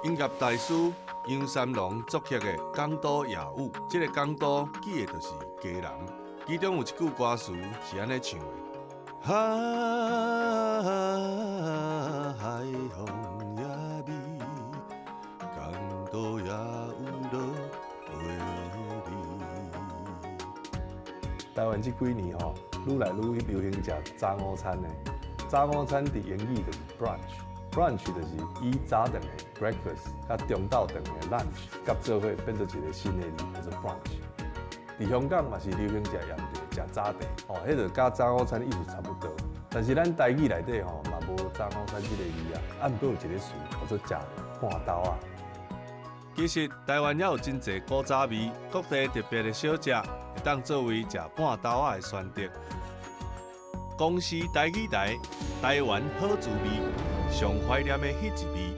音乐大师杨三郎作曲的《港都夜舞》，这个港都记的就是家人，其中有一句歌词是安尼唱的：海风也美，港都也有落花美。台湾这几年吼，愈来愈流行食早午餐的。早午餐伫英语就是 brunch，brunch 就是以早顿的 breakfast， 甲中昼顿的 lunch， 甲做伙变做一个新的字，叫做 brunch。伫香港嘛是流行食盐茶、食早茶，哦，迄个甲早午餐意思差不多。但是咱台语内底吼嘛无早午餐这个字啊，毋过有一个词叫做食半豆啊。其实台湾也有真侪古早味、各地特别的小食，会当作为食半豆仔的选择。公司台语台，台湾好滋味，上怀念的迄一味。